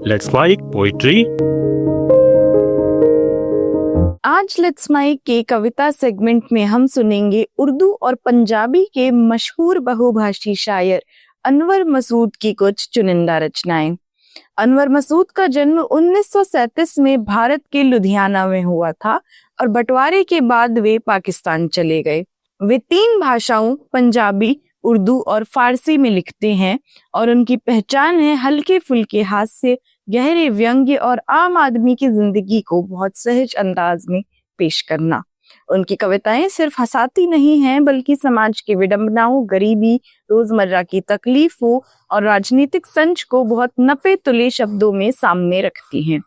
Let's mic poetry. आज let's mic के कविता सेगमेंट में हम सुनेंगे उर्दू और पंजाबी के मशहूर बहुभाषी शायर अनवर मसूद की कुछ चुनिंदा रचनाएं। अनवर मसूद का जन्म 1937 में भारत के लुधियाना में हुआ था और बंटवारे के बाद वे पाकिस्तान चले गए। वे 3 भाषाओं पंजाबी, उर्दू और फारसी में लिखते हैं और उनकी पहचान है हल्के फुल्के हास्य, गहरे व्यंग्य और आम आदमी की जिंदगी को बहुत सहज अंदाज में पेश करना। उनकी कविताएं सिर्फ हंसाती नहीं हैं बल्कि समाज की विडंबनाओं, गरीबी, रोजमर्रा की तकलीफों और राजनीतिक संच को बहुत नपे तुले शब्दों में सामने रखती हैं।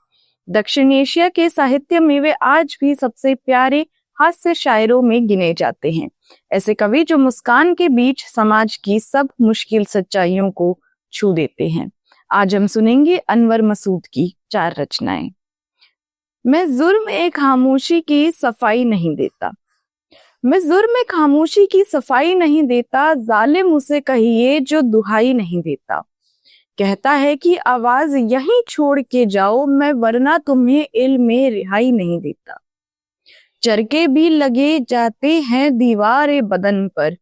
दक्षिण एशिया के साहित्य में वे आज भी सबसे प्यारे हास्य शायरों में गिने जाते हैं। ऐसे कवि जो मुस्कान के बीच समाज की सब मुश्किल सच्चाइयों को छू देते हैं। आज हम सुनेंगे अनवर मसूद की 4 रचनाएं। मैं जुर्म ए खामोशी की सफाई नहीं देता, मैं जुर्म ए खामोशी की सफाई नहीं देता, जालिम उसे कहिए जो दुहाई नहीं देता। कहता है कि आवाज यहीं छोड़ के जाओ, मैं वरना तुम्हें इल्म में रिहाई नहीं देता। चरके भी लगे जाते हैं दीवार बदन पर,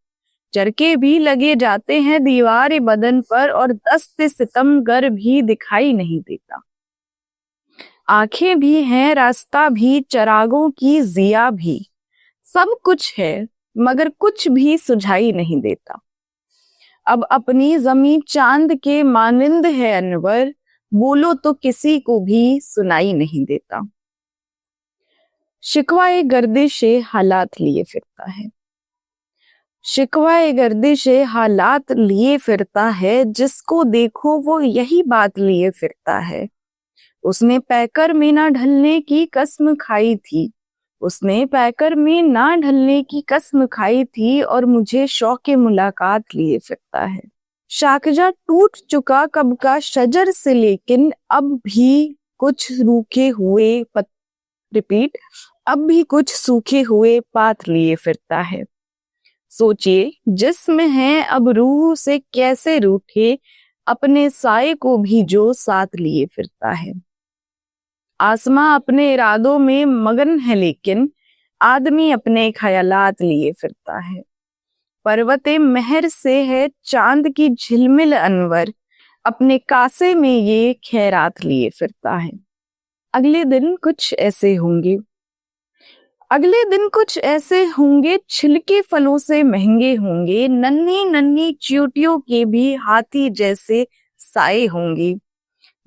चरके भी लगे जाते हैं दीवार बदन पर, और दस्त सितमगर भी दिखाई नहीं देता। आंखें भी हैं, रास्ता भी, चरागों की जिया भी, सब कुछ है मगर कुछ भी सुझाई नहीं देता। अब अपनी जमी चांद के मानिंद है अनवर, बोलो तो किसी को भी सुनाई नहीं देता। शिकवाए गर्दिशे हालात लिए फिरता है, शिकवाए गर्दिशे हालात लिए फिरता है, जिसको देखो वो यही बात लिए फिरता है। उसने पैकर में ना ढलने की कसम खाई थी, उसने पैकर में ना ढलने की कसम खाई थी, और मुझे शौक़े मुलाकात लिए फिरता है। शाकजा टूट चुका कब का शजर से, लेकिन अब भी कुछ रूखे हुए अब भी कुछ सूखे हुए पात लिए फिरता है। सोचिए जिस्म है अब रूह से कैसे रूठे, अपने साए को भी जो साथ लिए फिरता है। आसमां अपने इरादों में मगन है, लेकिन आदमी अपने ख्यालात लिए फिरता है। पर्वते महर से है चांद की झिलमिल अनवर, अपने कासे में ये खैरात लिए फिरता है। अगले दिन कुछ ऐसे होंगे, अगले दिन कुछ ऐसे होंगे, छिलके फलों से महंगे होंगे, नन्ही नन्ही चींटियों के भी हाथी जैसे साए होंगे।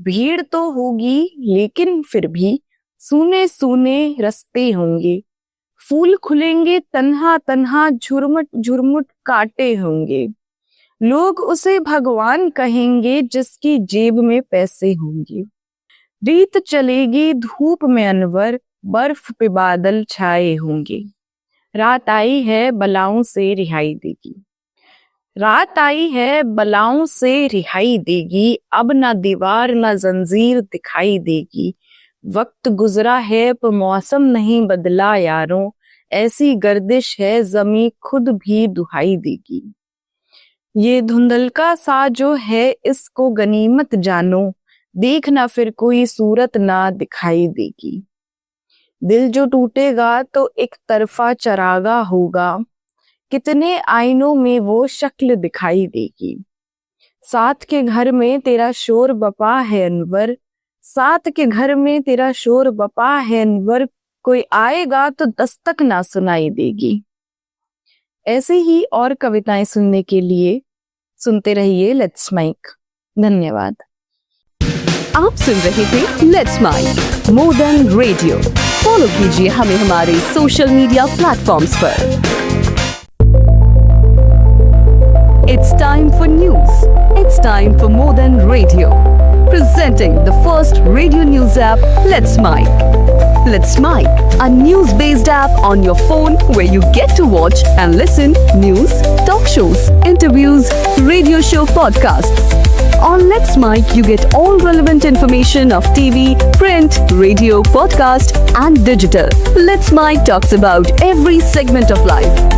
भीड़ तो होगी लेकिन फिर भी सूने सूने रास्ते होंगे, फूल खुलेंगे तन्हा तन्हा, झुरमुट झुरमुट कांटे होंगे। लोग उसे भगवान कहेंगे जिसकी जेब में पैसे होंगे। रीत चलेगी धूप में अनवर, बर्फ पे बादल छाए होंगे। रात आई है बलाओं से रिहाई देगी, रात आई है बलाओं से रिहाई देगी, अब ना दीवार ना जंजीर दिखाई देगी। वक्त गुजरा है पर मौसम नहीं बदला यारों, ऐसी गर्दिश है जमी खुद भी दुहाई देगी। ये धुंधलका सा जो है इसको गनीमत जानो, देखना फिर कोई सूरत ना दिखाई देगी। दिल जो टूटेगा तो एक तरफा चरागा होगा, कितने आईनों में वो शक्ल दिखाई देगी। साथ के घर में तेरा शोर बपा है अनवर, साथ के घर में तेरा शोर बपा है अनवर, कोई आएगा तो दस्तक ना सुनाई देगी। ऐसे ही और कविताएं सुनने के लिए सुनते रहिए लेट्स माइक। धन्यवाद। आप सुन रहे थे let's mic more than radio. Follow कीजिए हमें हमारे सोशल मीडिया प्लेटफॉर्म्स पर। It's time for news. It's time for more than radio. Presenting the first radio news app, Let's Mic. Let's Mic, a news-based app on your phone where you get to watch and listen news, talk shows, interviews, radio show podcasts. On Let's Mic, you get all relevant information of TV, print, radio, podcast, and digital. Let's Mic talks about every segment of life.